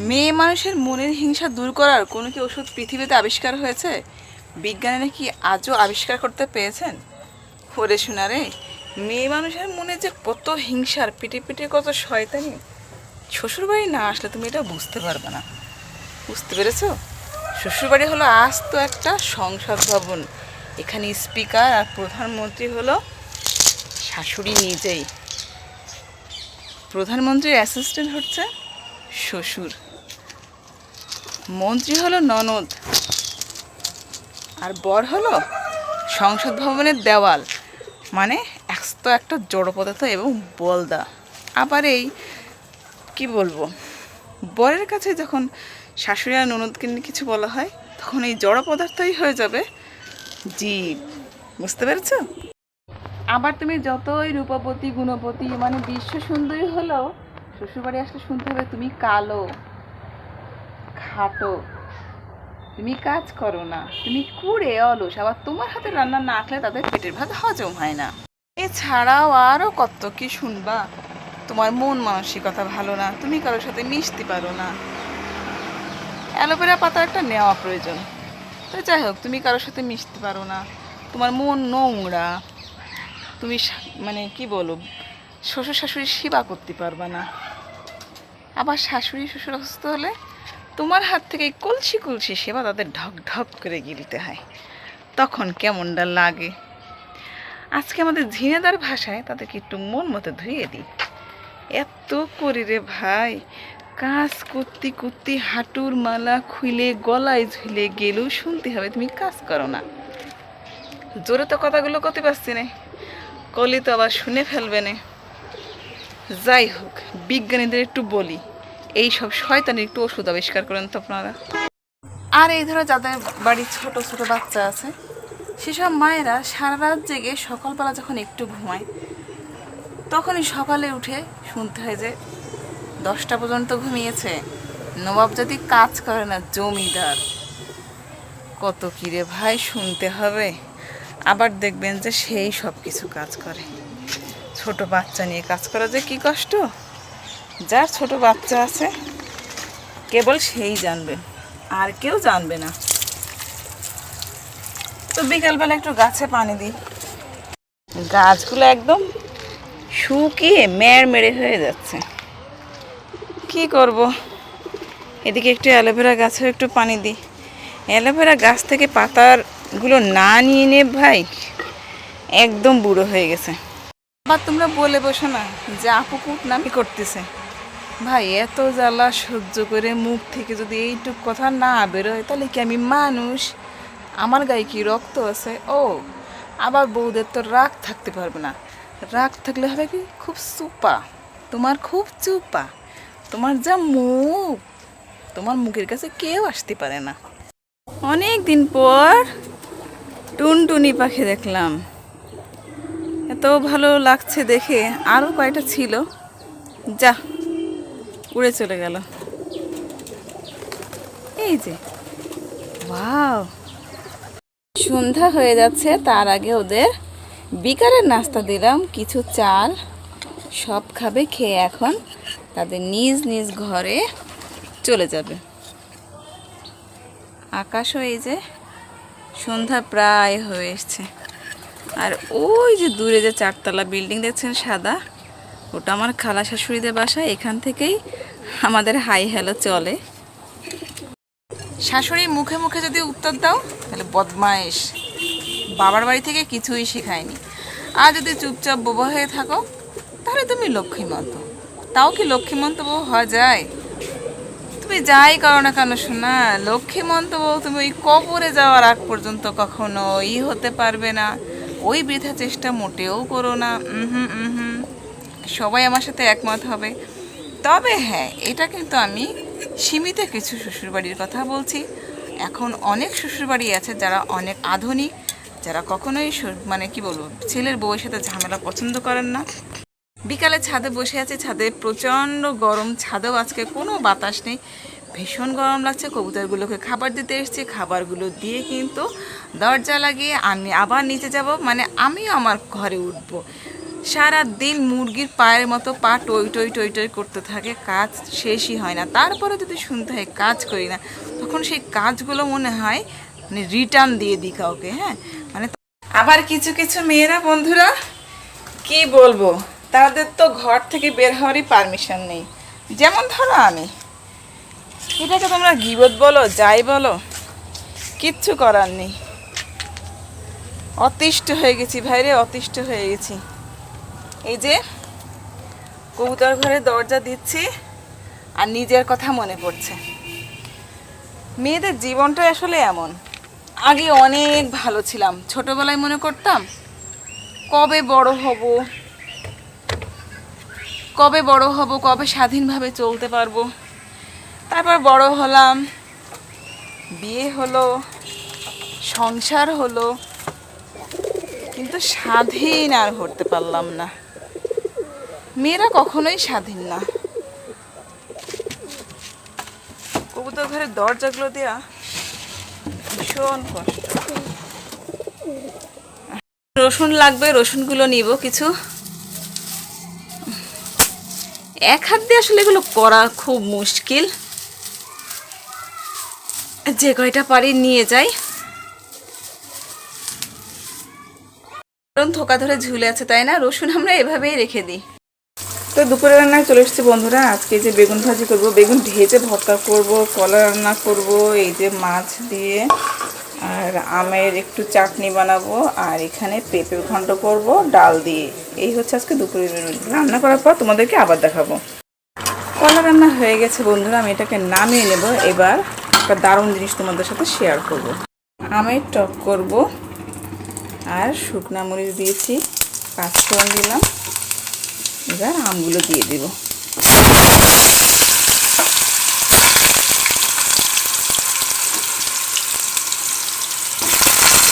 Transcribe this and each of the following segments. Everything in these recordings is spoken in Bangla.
মেয়ে মানুষের মনের হিংসা দূর করার কোনো কি ওষুধ পৃথিবীতে আবিষ্কার হয়েছে? বিজ্ঞানীরা কি আজও আবিষ্কার করতে পেরেছেন? ওরে শোনা রে, মেয়ে মানুষের মনে যে কত হিংসার, পিঠে পিঠে কত শয়তানি, শ্বশুরবাড়ি না আসলে তুমি এটা বুঝতে পারবে না। বুঝতে পেরেছো? শ্বশুরবাড়ি হলো আস্ত একটা সংসদ ভবন। এখানে স্পিকার আর প্রধানমন্ত্রী হলো শাশুড়ি নিজেই। প্রধানমন্ত্রীর অ্যাসিস্ট্যান্ট হচ্ছে শ্বশুর, মন্ত্রী হলো ননদ, আর বর হলো সংসদ ভবনের দেওয়াল, মানে আস্ত একটা জড় পদার্থ এবং বলদা। আবার এই কি বলবো, বরের কাছে যখন শাশুড়ি আর ননদকে নিয়ে কিছু বলা হয় তখন এই জড় পদার্থই হয়ে যাবে জীব। বুঝতে পেরেছ? আবার তুমি যতই রূপবতী গুণবতী মানে বিশ্ব সুন্দরী হলেও শ্বশুরবাড়ি আসলে শুনতে হবে তুমি কালো, খাটো, তুমি কাজ করো না, তুমি কুড়ে অলস, আবার তোমার হাতে রান্না না খেলে তাদের পেটের ভাত হজম হয় না। এছাড়াও আরও কত কি শুনবা। তোমার মন মানসিকতা ভালো না, তুমি কারোর সাথে মিশতে পারো না, অ্যালোভেরা পাতা একটা নেওয়া প্রয়োজন। তো যাই হোক, তুমি কারোর সাথে মিশতে পারো না, তোমার মন নোংরা, তুমি মানে কি বলো, শ্বশুর শাশুড়ির সেবা করতে পারবা না। আবার শাশুড়ি শ্বশুর অসুস্থ হলে তোমার হাত থেকে কলসি কলসি সেবা তাদের ঢক ঢক করে গিলতে হয়। তখন কেমনটা লাগে। আজকে আমাদের ঝিনেদার ভাষায় তাদেরকে একটু মন মতো ধুয়ে দিই। এত করি রে ভাই, কাজ করতে করতে হাঁটুর মালা খুলে গলায় ঝুলে গেলেও শুনতে হবে তুমি কাজ করো না। জোরে তো কথাগুলো করতে পারছি না, কলি তো আবার শুনে ফেলবে না। যাই হোক, বিজ্ঞানীদের একটু বলি, এই সব শয়তানের একটু ওষুধ আবিষ্কার করেন তো আপনারা। আর এই ধরো যাদের বাড়ির ছোট ছোট বাচ্চা আছে, সেসব মায়েরা সারা রাত জেগে সকালবেলা যখন একটু ঘুমায় তখনই সকালে উঠে শুনতে হয় যে 10টা পর্যন্ত ঘুমিয়েছে, নবাব যদি কাজ করে না জমিদার। কত কিরে ভাই শুনতে হবে। আবার দেখবেন যে সেই সব কিছু কাজ করে। ছোট বাচ্চা নিয়ে কাজ করা যে কি কষ্ট, যার ছোট বাচ্চা আছে কেবল সেই জানবে, আর কেউ জানবে না। তো বিকালবেলা একটু গাছে পানি দিই, গাছগুলো একদম শুকিয়ে মেড়মেড়ে হয়ে যাচ্ছে। কি করব, এদিকে একটু অ্যালোভেরা গাছেও একটু পানি দিই। অ্যালোভেরা গাছ থেকে পাতাগুলো না নিয়ে নে ভাই, একদম বুড়ো হয়ে গেছে। আবার তোমরা বলে বসো না যে আপু কুটনামি করতেছে। ভাই এত জ্বালা সহ্য করে মুখ থেকে যদি এইটুক কথা না বেরোয় তাহলে কি আমি মানুষ? আমার গায়ে কি রক্ত আছে? ও আবার বউদের তো রাগ থাকতে পারবে না। রাগ থাকলে হবে কি খুব চুপা, তোমার খুব চুপা, তোমার যা মুখ, তোমার মুখের কাছে কেউ আসতে পারে না। অনেক দিন পর টুনটুনি পাখি দেখলাম, এত ভালো লাগছে দেখে। আরও কয়টা ছিল, যা উড়ে চলে গেল। এই যে ওয়াও, সন্ধ্যা হয়ে যাচ্ছে, তার আগে ওদের বিকালের নাস্তা দিলাম, কিছু চাল। সব খাবে, খেয়ে এখন তাদের নিজ নিজ ঘরে চলে যাবে। আকাশও এই যে সন্ধ্যা প্রায় হয়ে এসছে। আর ওই যে দূরে যে 4তলা বিল্ডিং দেখছেন সাদা, ওটা আমার খালা শাশুড়িদের বাসা। এখান থেকেই আমাদের হাই হ্যালো চলে। শাশুড়ি মুখে মুখে যদি উত্তর দাও তাহলে বদমাইশ, বাবার বাড়ি থেকে কিছুই শেখায়নি। আর যদি চুপচাপ বোবা হয়ে থাকো তাহলে তুমি লক্ষ্মীমন্ত। তাও কি লক্ষ্মীমন্ত বউ হওয়া যায়? তুমি যাই করো না কেন শোনা, লক্ষ্মীমন্ত বউ তুমি ওই কবরে যাওয়ার আগ পর্যন্ত কখনো হতে পারবে না। ওই বৃথা চেষ্টা মোটেও করো না। সবাই আমার সাথে একমত হবে। তবে হ্যাঁ, এটা কিন্তু আমি সীমিত কিছু শ্বশুরবাড়ির কথা বলছি। এখন অনেক শ্বশুরবাড়ি আছে যারা অনেক আধুনিক, যারা কখনোই মানে কি বলবো, ছেলের বউয়ের সাথে ঝামেলা পছন্দ করেন না। বিকালে ছাদে বসে আছি, ছাদে প্রচণ্ড গরম, ছাদেও আজকে কোনো বাতাস নেই, ভীষণ গরম লাগছে। কবুতরগুলোকে খাবার দিতে এসেছি, খাবারগুলো দিয়ে কিন্তু দরজা লাগিয়ে আমি আবার নিচে যাব, মানে আমিও আমার ঘরে উঠবো। সারা দিন মুরগির পায়ের মতো পা টই টই টই টই করতে থাকে, কাজ শেষই হয় না। তারপরে যদি শুনতে হয় কাজ করি না, তখন সেই কাজগুলো মনে হয় মানে রিটার্ন দিয়ে দিই কাউকে। হ্যাঁ, মানে আবার কিছু কিছু মেয়েরা বন্ধুরা কি বলবো, তাদের তো ঘর থেকে বের হওয়ারই পারমিশন নেই। যেমন ধরো আমি, এটাকে তোমরা গীবত বলো যাই বলো, কিচ্ছু করার নেই। অতিষ্ঠ হয়ে গেছি ভাইরে, অতিষ্ঠ হয়ে গেছি। এই যে কবুতর ঘরে দরজা দিচ্ছি আর নিজের কথা মনে পড়ছে। মেয়েদের জীবনটা আসলে এমন। আগে অনেক ভালো ছিলাম, ছোটবেলায় মনে করতাম কবে বড় হব, কবে বড় হব, কবে স্বাধীনভাবে চলতে পারবো। তারপর বড় হলাম, বিয়ে হলো, সংসার হলো, কিন্তু স্বাধীন আর হতে পারলাম না। মেয়েরা কখনোই স্বাধীন না। কবুতর ঘরের দরজাগুলো দেওয়া ভীষণ কষ্ট। রসুন লাগবে, রসুনগুলো নিব কিছু। এক হাত দিয়ে আসলে এগুলো করা খুব মুশকিল, যে কয়টা পারি নিয়ে যাই। কারণ থোকা ধরে ঝুলে আছে, তাই না? রসুন আমরা এভাবেই রেখে দিই। তো দুপুরে রান্নায় চলে এসেছি বন্ধুরা। আজকে যে বেগুন ভাজি করব, বেগুন ভেজে ভর্তা করব, কলা রান্না করব, এই যে মাছ দিয়ে, আর আমের একটু চাটনি বানাবো, আর এখানে পেঁপের ঘন্ট করব ডাল দিয়ে। এই হচ্ছে আজকে দুপুরের মেনু। রান্না করার পর তোমাদেরকে আবার দেখাবো। কলা রান্না হয়ে গেছে বন্ধুরা, আমি এটাকে নামিয়ে নেব। এবার একটা দারুণ জিনিস তোমাদের সাথে শেয়ার করব। আমের টক করব, আর শুকনা মরিচ দিয়েছি, পাঁচফোড়ন দিলাম। এবার আমগুলো দিয়ে দেব।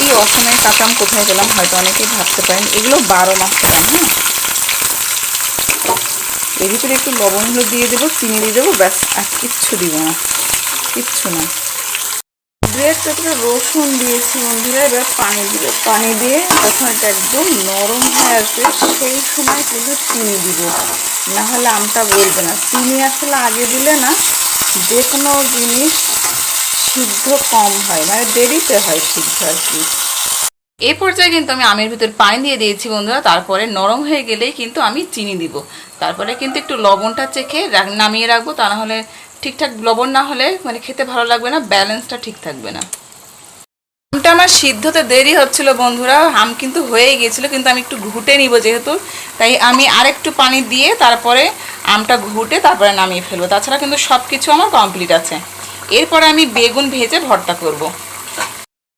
এই অসময়ে কাঁচা আম কোথায় পেলাম হয়তো অনেকেই ভাবতে পারেন, এগুলো 12 মাসের আম। হ্যাঁ, এর ভিতরে একটু লবণ হলুদ দিয়ে দেবো, চিনি দিয়ে দেবো, ব্যাস, আর কিচ্ছু দিব না, কিচ্ছু না। 2-1 টুকরো রসুন দিয়েছি বন্ধুরা। এবার পানি দিব, পানি দিয়ে যখন এটা একদম নরম হয়ে আসবে সেই সময় কিন্তু চিনি দিব, না হলে আমটা গলবে না। চিনি আসলে আগে দিলে না যে কোনো জিনিস সিদ্ধ কম হয়, মানে দেরিতে হয় সিদ্ধ আর কি। এই পর্যায়ে কিন্তু আমি আমের ভিতর পানি দিয়ে দিয়েছি বন্ধুরা। তারপরে নরম হয়ে গেলেই কিন্তু আমি চিনি দিব। তারপরে কিন্তু একটু লবণটা চেখে নামিয়ে রাখবো, তা না হলে ঠিকঠাক লবণ না হলে মানে খেতে ভালো লাগবে না, ব্যালেন্সটা ঠিক থাকবে না। আমটা আমার সিদ্ধতে দেরি হচ্ছিল বন্ধুরা, আম কিন্তু হয়ে গিয়েছিল, কিন্তু আমি একটু ঘুটে নিব যেহেতু, তাই আমি আরেকটু পানি দিয়ে তারপরে আমটা ঘুটে তারপরে নামিয়ে ফেলবো। তাছাড়া কিন্তু সব কিছু আমার কমপ্লিট আছে। এরপরে আমি বেগুন ভেজে ভর্তা করব।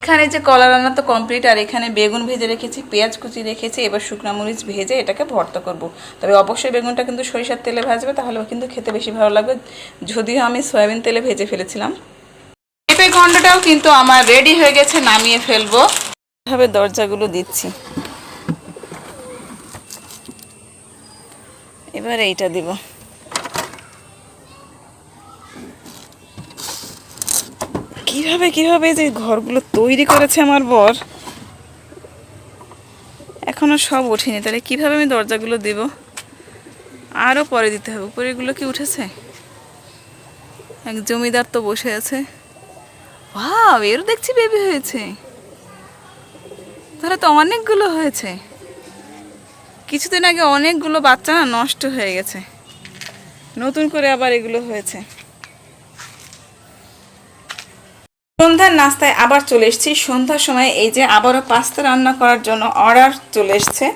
এখানে যে কলা রান্না তো কমপ্লিট, আর এখানে বেগুন ভেজে রেখেছি, পেঁয়াজ কুচি রেখেছি। এবার শুকনো মরিচ ভেজে এটাকে ভর্তা করব। তবে অবশ্যই বেগুনটা কিন্তু সরিষার তেলে ভাজবে, তাহলে কিন্তু খেতে বেশি ভালো লাগবে, যদিও আমি সয়াবিন তেলে ভেজে ফেলেছিলাম। পেঁপে ঘন্টটাও কিন্তু আমার রেডি হয়ে গেছে, নামিয়ে ফেলবো। এভাবে দরজাগুলো দিচ্ছি। এবার এইটা দিব। কিভাবে যে ঘরগুলো তৈরি করেছে আমার বর, এখনো সব ওঠেনি। তাহলে কিভাবে আমি দরজাগুলো দেব? আরও পরে দিতে হবে। উপরে এগুলো কি উঠেছে? এক জমিদার তো বসে আছে। ওয়াও, এরও দেখছি বেবি হয়েছে। তাহলে তো অনেকগুলো হয়েছে। কিছুদিন আগে অনেকগুলো বাচ্চা না নষ্ট হয়ে গেছে, নতুন করে আবার এগুলো হয়েছে। সন্ধ্যার নাস্তায় আবার চলে এসেছি। সন্ধ্যার সময় এই যে আবারও পাস্তা রান্না করার জন্য অর্ডার চলে এসছে।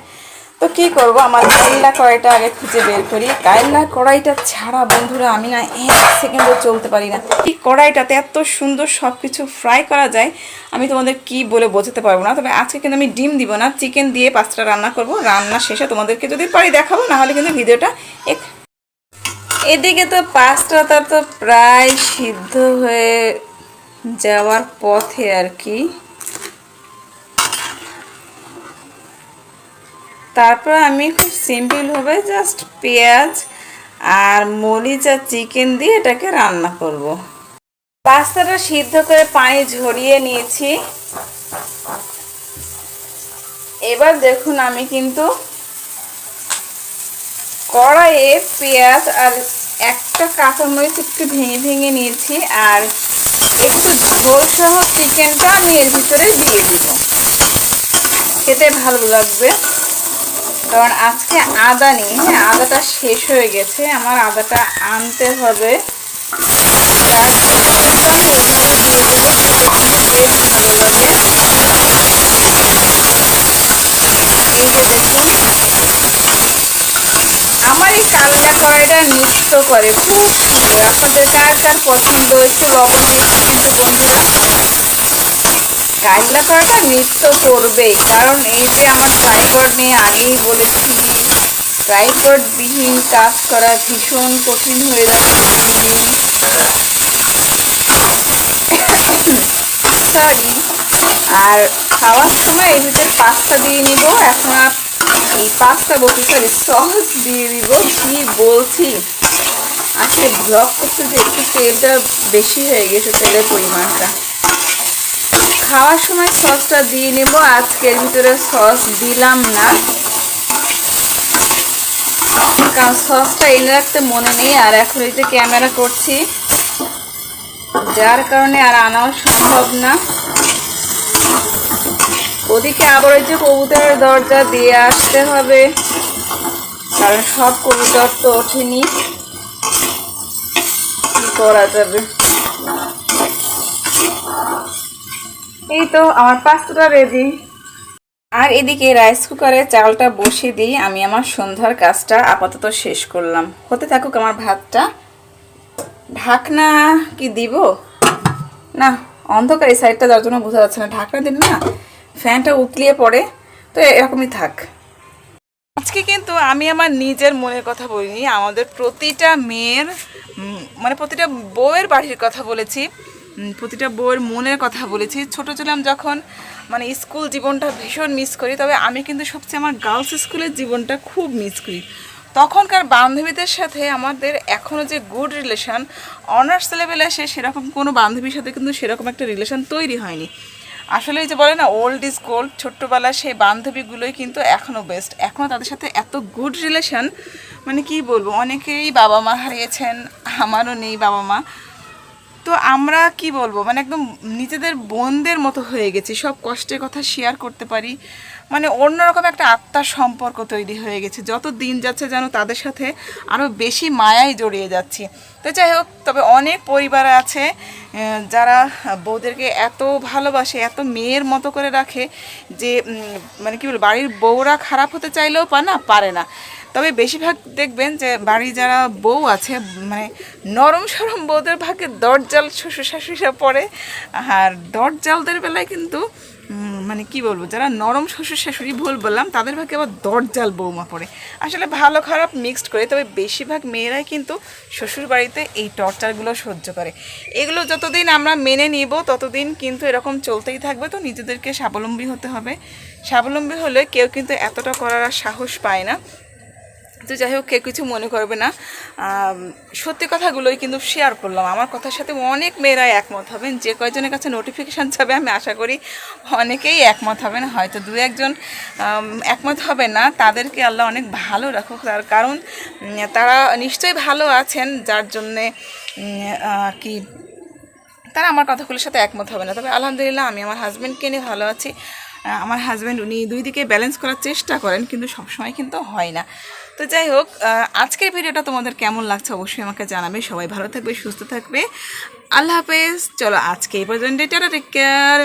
তো কী করবো, আমার কাইল্লা কড়াইটা আগে খুঁজে বের করি। কাইল্লা কড়াইটা ছাড়া বন্ধুরা আমি না 1 সেকেন্ডও চলতে পারি না। এই কড়াইটাতে এত সুন্দর সব কিছু ফ্রাই করা যায়, আমি তোমাদের কি বলে বোঝাতে পারবো না। তবে আজকে কিন্তু আমি ডিম দিব না, চিকেন দিয়ে পাস্তা রান্না করব। রান্না শেষে তোমাদেরকে যদি পারি দেখাবো, নাহলে কিন্তু ভিডিওটা এদিকে তো পাস্তাটা তো প্রায় সিদ্ধ হয়ে যাওয়ার পথে আর কি। তারপর আমি খুব সিম্পলভাবে জাস্ট পেঁয়াজ আর মরিচ আর চিকেন দিয়ে এটাকে রান্না করব। পাস্তাটা সিদ্ধ করে পানি ঝরিয়ে নিয়েছি। এবার দেখুন আমি কিন্তু কড়াইয়ে পেঁয়াজ আর একটা কাঁচামরিচ একটু ভেঙে ভেঙে নিয়েছি, আর একটু ঝোল সহ চিকেনটা আমি এর ভিতরে দিয়ে দিব, খেতে ভালো লাগবে। কারণ আজকে আদা নেই, হ্যাঁ আদাটা শেষ হয়ে গেছে, আমার আদাটা আনতে হবে। আমার এই কাল্লা কড়াইটা নৃত্য করে, খুব সুন্দর। আপনাদের কার কার পছন্দ, একটু লবণ দিচ্ছি কিন্তু বন্ধুরা, কাল্লা কড়াইটা নৃত্য করবেই। কারণ এই যে আমার ট্রাইপড নিয়ে আগেই বলেছি, ট্রাইপড বিহীন কাজ করা ভীষণ কঠিন হয়ে যাচ্ছে। সরি। আর খাওয়ার সময় এর ভিতরে পাস্তা দিয়ে নিব। এখন এই পাস্তা বলতে সরি সস দিয়ে দিব। কি বলছি, আজকে ব্লগ করতে যে একটু তেলটা বেশি হয়ে গেছে, তেলের পরিমাণটা। খাওয়ার সময় সসটা দিয়ে নেব। আজকের ভিতরে সস দিলাম না, কারণ সসটা এনে রাখতে মনে নেই, আর এখন এই যে ক্যামেরা করছি যার কারণে আর আনাও সম্ভব না। ওদিকে আবার ওই যে কবুতরের দরজা দিয়ে আসতে হবে, কারণ সব কবুতর তো ওঠেনি, কি করা যাবে। এই তো আমার পাস্তাটা রেডি। আর এদিকে রাইস কুকারে চালটা বসিয়ে দিই। আমি আমার সন্ধ্যার কাজটা আপাতত শেষ করলাম, হতে থাকুক আমার ভাতটা। ঢাকনা কি দিব না, অন্ধকার এই সাইডটা যার জন্য বোঝা যাচ্ছে না। ঢাকনা দিন না, ফ্যানটা উতলিয়ে পড়ে, তো এরকমই থাক। আজকে কিন্তু আমি আমার নিজের মনের কথা বলিনি, আমাদের প্রতিটা মেয়ের মানে প্রতিটা বউয়ের বাড়ির কথা বলেছি, প্রতিটা বউয়ের মনের কথা বলেছি। ছোটো ছিলাম যখন, মানে স্কুল জীবনটা ভীষণ মিস করি, তবে আমি কিন্তু সবচেয়ে আমার গার্লস স্কুলের জীবনটা খুব মিস করি। তখনকার বান্ধবীদের সাথে আমাদের এখনও যে গুড রিলেশন, অনার্স লেভেলে এসে সেরকম কোনো বান্ধবীর সাথে কিন্তু সেরকম একটা রিলেশন তৈরি হয়নি। আসলে এই যে বলে না ওল্ড ইজ গোল্ড, ছোট্টবেলায় সেই বান্ধবীগুলোই কিন্তু এখনও বেস্ট। এখনও তাদের সাথে এত গুড রিলেশন, মানে কি বলবো, অনেকেই বাবা মা হারিয়েছেন, আমারও নেই বাবা মা। তো আমরা কি বলবো, মানে একদম নিজেদের বোনদের মতো হয়ে গেছি, সব কষ্টের কথা শেয়ার করতে পারি, মানে অন্যরকম একটা আত্মার সম্পর্ক তৈরি হয়ে গেছে। যত দিন যাচ্ছে যেন তাদের সাথে আরও বেশি মায়ায় জড়িয়ে যাচ্ছি। তো যাই হোক, তবে অনেক পরিবার আছে যারা বউদেরকে এত ভালোবাসে, এত মেয়ের মতো করে রাখে যে মানে কি বলবো, বাড়ির বউরা খারাপ হতে চাইলেও পারে না। তবে বেশিরভাগ দেখবেন যে বাড়ি যারা বউ আছে, মানে নরম সরম বউদের ভাগে দরজাল শ্বশুর শাশুড়িরা পড়ে, আর দরজালদের বেলায় কিন্তু মানে কি বলবো, যারা নরম শ্বশুর শাশুড়ি ভুল বললাম, তাদের ভাগে আবার দরজাল বৌমা পড়ে। আসলে ভালো খারাপ মিক্সড করে, তবে বেশিরভাগ মেয়েরাই কিন্তু শ্বশুর বাড়িতে এই টর্চারগুলো সহ্য করে। এগুলো যতদিন আমরা মেনে নিব ততদিন কিন্তু এরকম চলতেই থাকবে। তো নিজেদেরকে স্বাবলম্বী হতে হবে, স্বাবলম্বী হলে কেউ কিন্তু এতটা করার সাহস পায় না। তো যাই হোক, কেউ কিছু মনে করবে না, সত্যি কথাগুলোই কিন্তু শেয়ার করলাম। আমার কথার সাথে অনেক মেয়েরাই একমত হবেন, যে কয়জনের কাছে নোটিফিকেশান যাবে আমি আশা করি অনেকেই একমত হবেন, হয়তো দু একজন একমত হবে না, তাদেরকে আল্লাহ অনেক ভালো রাখুক। তার কারণ তারা নিশ্চয়ই ভালো আছেন, যার জন্যে কি তারা আমার কথাগুলোর সাথে একমত হবে না। তবে আলহামদুলিল্লাহ আমি আমার হাজব্যান্ডকে নিয়ে ভালো আছি। আমার হাজব্যান্ড উনি দুই দিকে ব্যালেন্স করার চেষ্টা করেন, কিন্তু সবসময় কিন্তু হয় না। তো যাই হোক, আজকের ভিডিওটা তোমাদের কেমন লাগছে অবশ্যই আমাকে জানাবে। সবাই ভালো থাকবে, সুস্থ থাকবে। আল্লাহ হাফেজ। চলো আজকে এই পর্যন্ত, টেক কেয়ার।